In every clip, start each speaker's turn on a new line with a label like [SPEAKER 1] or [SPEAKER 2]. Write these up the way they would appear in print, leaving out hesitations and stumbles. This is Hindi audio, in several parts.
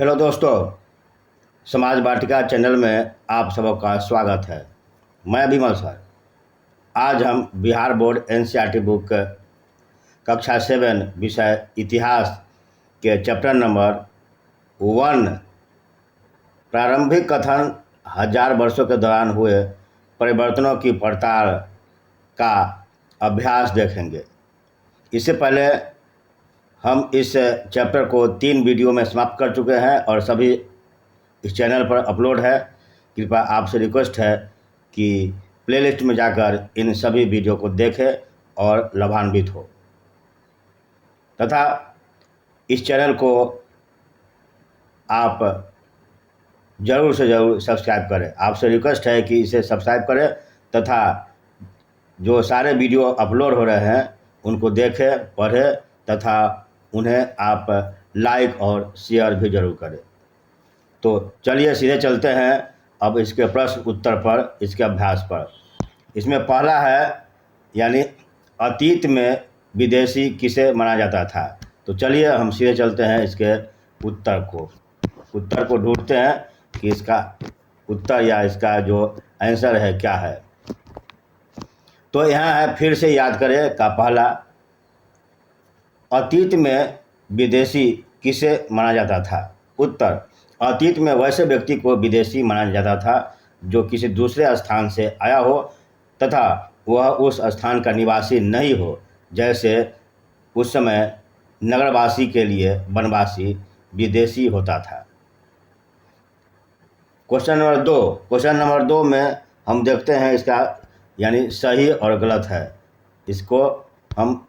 [SPEAKER 1] हेलो दोस्तों, समाज वाटिका चैनल में आप सबका स्वागत है। मैं विमल सर। आज हम बिहार बोर्ड एनसीईआरटी बुक कक्षा 7 विषय इतिहास के चैप्टर नंबर 1 प्रारंभिक कथन हजार वर्षों के दौरान हुए परिवर्तनों की पड़ताल का अभ्यास देखेंगे। इससे पहले हम इस चैप्टर को 3 वीडियो में समाप्त कर चुके हैं और सभी इस चैनल पर अपलोड है। कृपया आपसे रिक्वेस्ट है कि प्लेलिस्ट में जाकर इन सभी वीडियो को देखें और लाभान्वित हो, तथा इस चैनल को आप ज़रूर से ज़रूर सब्सक्राइब करें। आपसे रिक्वेस्ट है कि इसे सब्सक्राइब करें तथा जो सारे वीडियो अपलोड हो रहे हैं उनको देखें, पढ़ें तथा उन्हें आप लाइक और शेयर भी ज़रूर करें। तो चलिए सीधे चलते हैं अब इसके प्रश्न उत्तर पर, इसके अभ्यास पर। इसमें पहला है, यानी अतीत में विदेशी किसे माना जाता था। तो चलिए हम सीधे चलते हैं इसके उत्तर को ढूंढते हैं कि इसका उत्तर या इसका जो आंसर है क्या है। तो यहाँ है, फिर से याद करें का पहला, अतीत में विदेशी किसे माना जाता था। उत्तर, अतीत में वैसे व्यक्ति को विदेशी माना जाता था जो किसी दूसरे स्थान से आया हो तथा वह उस स्थान का निवासी नहीं हो। जैसे उस समय नगरवासी के लिए वनवासी विदेशी होता था। क्वेश्चन नंबर 2 में हम देखते हैं इसका यानी सही और गलत है। इसको हम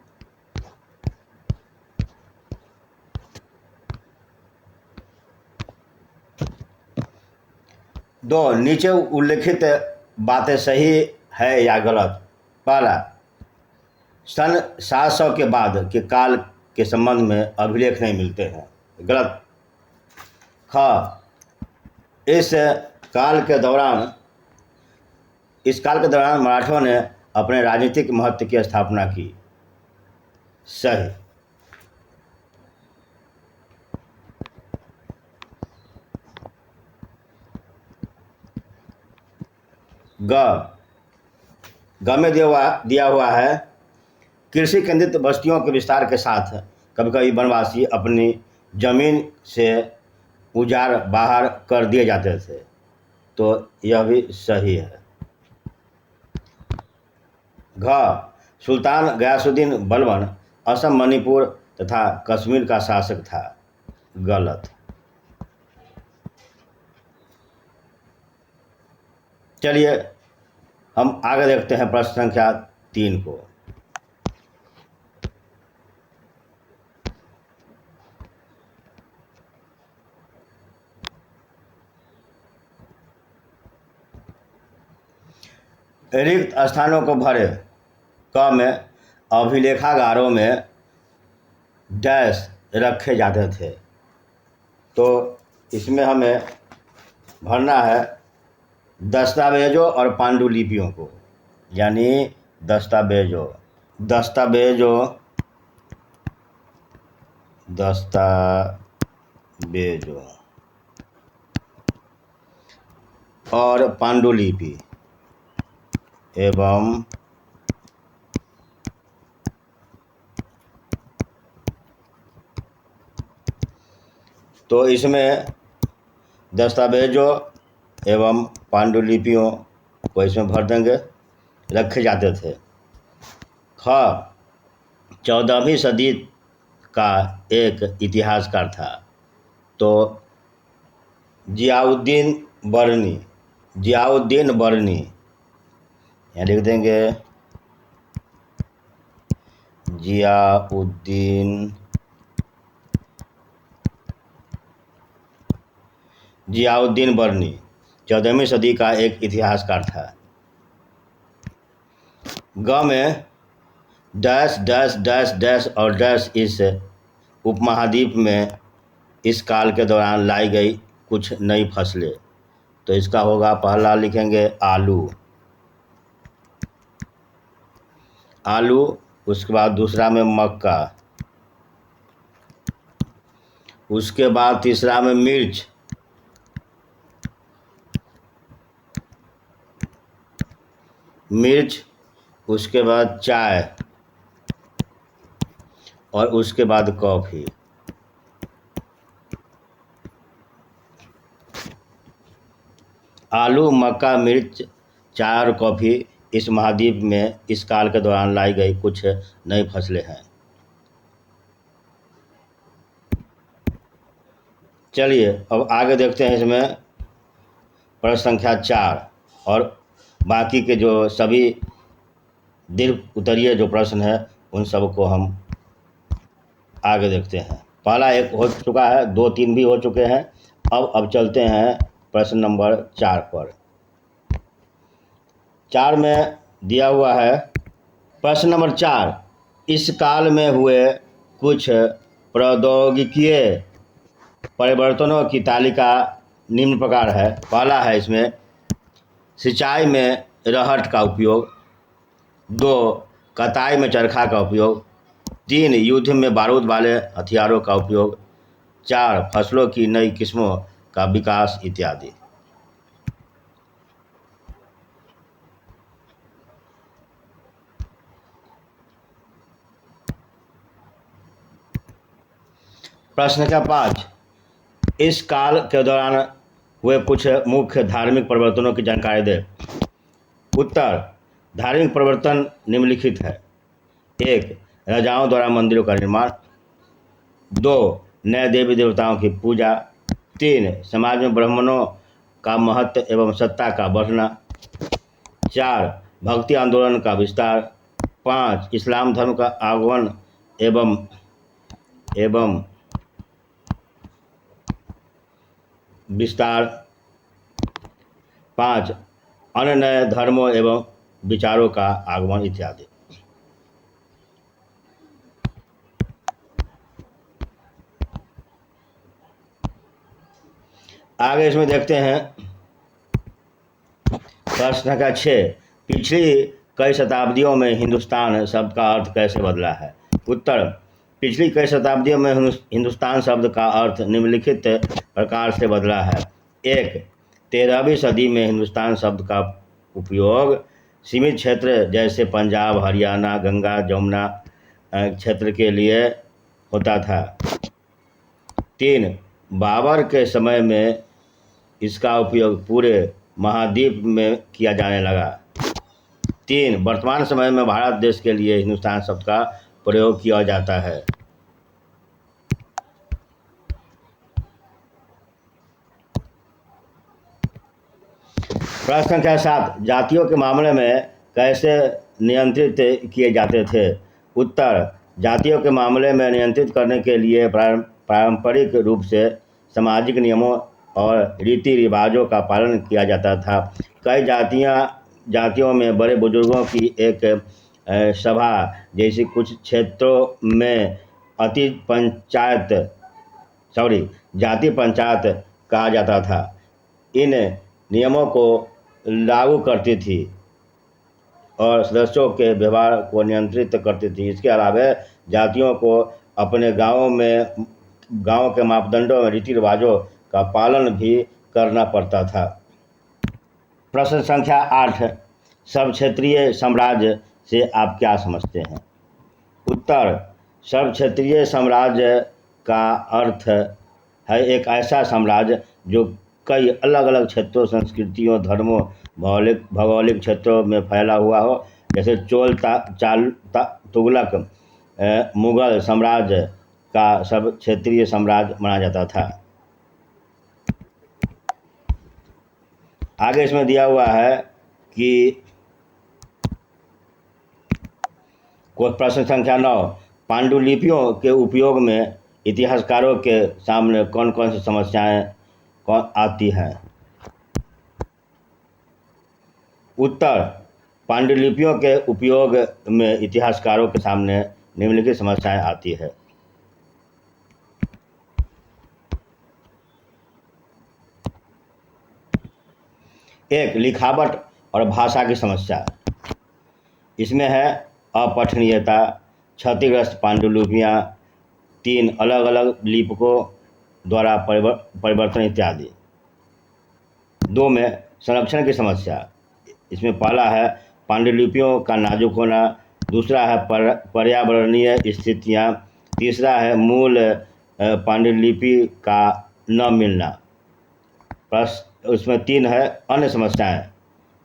[SPEAKER 1] नीचे उल्लेखित बातें सही है या गलत। पहला, सन 700 के बाद के काल के संबंध में अभिलेख नहीं मिलते हैं। गलत। ख, इस काल के दौरान मराठों ने अपने राजनीतिक महत्व की स्थापना की। सही। ग में दिया हुआ है, कृषि केंद्रित बस्तियों के विस्तार के साथ कभी कभी वनवासी अपनी जमीन से उजाड़ बाहर कर दिए जाते थे। तो यह भी सही है। घ, सुल्तान गयासुद्दीन बलबन असम, मणिपुर तथा कश्मीर का शासक था। गलत। चलिए हम आगे देखते हैं प्रश्न संख्या 3 को। रिक्त स्थानों को भरे। क में, अभिलेखागारों में डैश रखे जाते थे। तो इसमें हमें भरना है दस्तावेजों और पांडुलिपियों को, यानी दस्तावेजों और पांडुलिपि एवं तो इसमें दस्तावेजों एवं पांडुलिपियों को इसमें भर देंगे, रखे जाते थे। ख, 14वीं सदी का एक इतिहासकार था। तो जियाउद्दीन बरनी यहाँ लिख देंगे जियाउद्दीन बरनी 14वीं सदी का एक इतिहासकार था। ग में डैश डैश डैश डैश और डैश इस उपमहाद्वीप में इस काल के दौरान लाई गई कुछ नई फसलें। तो इसका होगा, पहला लिखेंगे आलू, उसके बाद दूसरा में मक्का, उसके बाद तीसरा में मिर्च, उसके बाद चाय और उसके बाद कॉफ़ी। आलू, मक्का, मिर्च, चाय और कॉफ़ी इस महाद्वीप में इस काल के दौरान लाई गई कुछ नई फसलें हैं। चलिए अब आगे देखते हैं इसमें प्रश्न संख्या 4 और बाकी के जो सभी दीर्घ उत्तरीय जो प्रश्न है उन सब को हम आगे देखते हैं। पहला एक हो चुका है, 2, 3 भी हो चुके हैं। अब चलते हैं प्रश्न नंबर 4 पर। 4 में दिया हुआ है, प्रश्न नंबर 4, इस काल में हुए कुछ प्रौद्योगिकीय परिवर्तनों की तालिका निम्न प्रकार है। पहला है इसमें सिंचाई में रहट का उपयोग, 2 कताई में चरखा का उपयोग, 3 युद्ध में बारूद वाले हथियारों का उपयोग, 4 फसलों की नई किस्मों का विकास इत्यादि। प्रश्न का 5, इस काल के दौरान हुए कुछ मुख्य धार्मिक परिवर्तनों की जानकारी दें। उत्तर, धार्मिक परिवर्तन निम्नलिखित है। 1 राजाओं द्वारा मंदिरों का निर्माण, 2 नए देवी देवताओं की पूजा, 3 समाज में ब्राह्मणों का महत्व एवं सत्ता का बढ़ना, 4 भक्ति आंदोलन का विस्तार, 5 इस्लाम धर्म का आगमन एवं विस्तार, 5 अन्य नए धर्मों एवं विचारों का आगमन इत्यादि। आगे इसमें देखते हैं प्रश्न संख्या 6, पिछली कई शताब्दियों में हिंदुस्तान शब्द का अर्थ कैसे बदला है। उत्तर, पिछली कई शताब्दियों में हिंदुस्तान शब्द का अर्थ निम्नलिखित प्रकार से बदला है। 1 13वीं सदी में हिंदुस्तान शब्द का उपयोग सीमित क्षेत्र जैसे पंजाब, हरियाणा, गंगा जमुना क्षेत्र के लिए होता था। 3 बाबर के समय में इसका उपयोग पूरे महाद्वीप में किया जाने लगा। 3 वर्तमान समय में भारत देश के लिए हिंदुस्तान शब्द का प्रयोग किया जाता है। प्रश्न संख्या 7, जातियों के मामले में कैसे नियंत्रित किए जाते थे। उत्तर, जातियों के मामले में नियंत्रित करने के लिए पारंपरिक रूप से सामाजिक नियमों और रीति रिवाजों का पालन किया जाता था। कई जातियों में बड़े बुजुर्गों की एक सभा जैसी कुछ क्षेत्रों में जाति पंचायत कहा जाता था। इन नियमों को लागू करती थी और सदस्यों के व्यवहार को नियंत्रित करती थी। इसके अलावा जातियों को अपने गांव के मापदंडों में रीति रिवाजों का पालन भी करना पड़ता था। प्रश्न संख्या 8, सर्व क्षेत्रीय साम्राज्य से आप क्या समझते हैं। उत्तर, सर्व क्षेत्रीय साम्राज्य का अर्थ है एक ऐसा साम्राज्य जो कई अलग अलग क्षेत्रों, संस्कृतियों, धर्मों, भौगोलिक क्षेत्रों में फैला हुआ हो। जैसे चोल, तुगलक, मुगल साम्राज्य का सर्व क्षेत्रीय साम्राज्य माना जाता था। आगे इसमें दिया हुआ है कि प्रश्न संख्या 9, पांडुलिपियों के उपयोग में इतिहासकारों के सामने कौन कौन सी समस्याएं आती हैं। उत्तर, पांडुलिपियों के उपयोग में इतिहासकारों के सामने निम्नलिखित समस्याएं आती है। एक, लिखावट और भाषा की समस्या। इसमें है अपठनीयता, क्षतिग्रस्त पांडुलिपियाँ, 3 अलग अलग लिपकों द्वारा परिवर्तन इत्यादि। 2 में संरक्षण की समस्या। इसमें पहला है पांडुलिपियों का नाजुक होना, दूसरा है पर्यावरणीय स्थितियाँ, तीसरा है मूल पांडुलिपि का न मिलना। प्लस उसमें 3 है अन्य समस्याएं।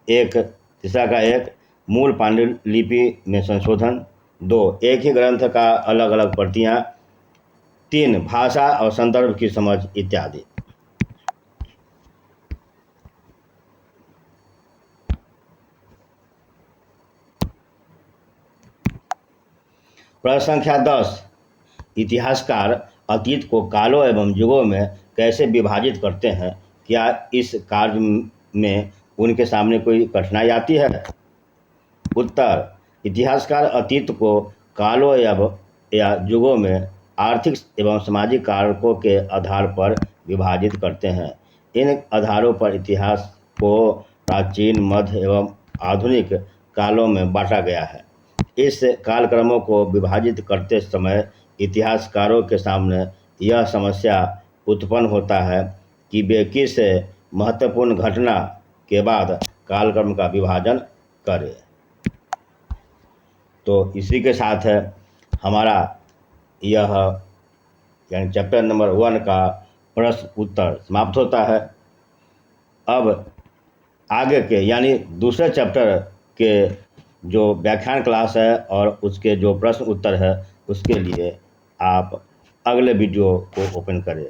[SPEAKER 1] तीसरा का मूल पांडुलिपि में संशोधन। 2 एक ही ग्रंथ का अलग अलग प्रतियां। 3 भाषा और संदर्भ की समझ इत्यादि। प्रश्न संख्या 10, इतिहासकार अतीत को कालों एवं युगों में कैसे विभाजित करते हैं? क्या इस कार्य में उनके सामने कोई कठिनाई आती है? उत्तर, इतिहासकार अतीत को कालों या युगों में आर्थिक एवं सामाजिक कारकों के आधार पर विभाजित करते हैं। इन आधारों पर इतिहास को प्राचीन, मध्य एवं आधुनिक कालों में बांटा गया है। इस कालक्रमों को विभाजित करते समय इतिहासकारों के सामने यह समस्या उत्पन्न होता है कि वे किस महत्वपूर्ण घटना के बाद कालक्रम का विभाजन करें। तो इसी के साथ हमारा यह यानी चैप्टर नंबर 1 का प्रश्न उत्तर समाप्त होता है। अब आगे के यानी दूसरे चैप्टर के जो व्याख्यान क्लास है और उसके जो प्रश्न उत्तर है उसके लिए आप अगले वीडियो को ओपन करें।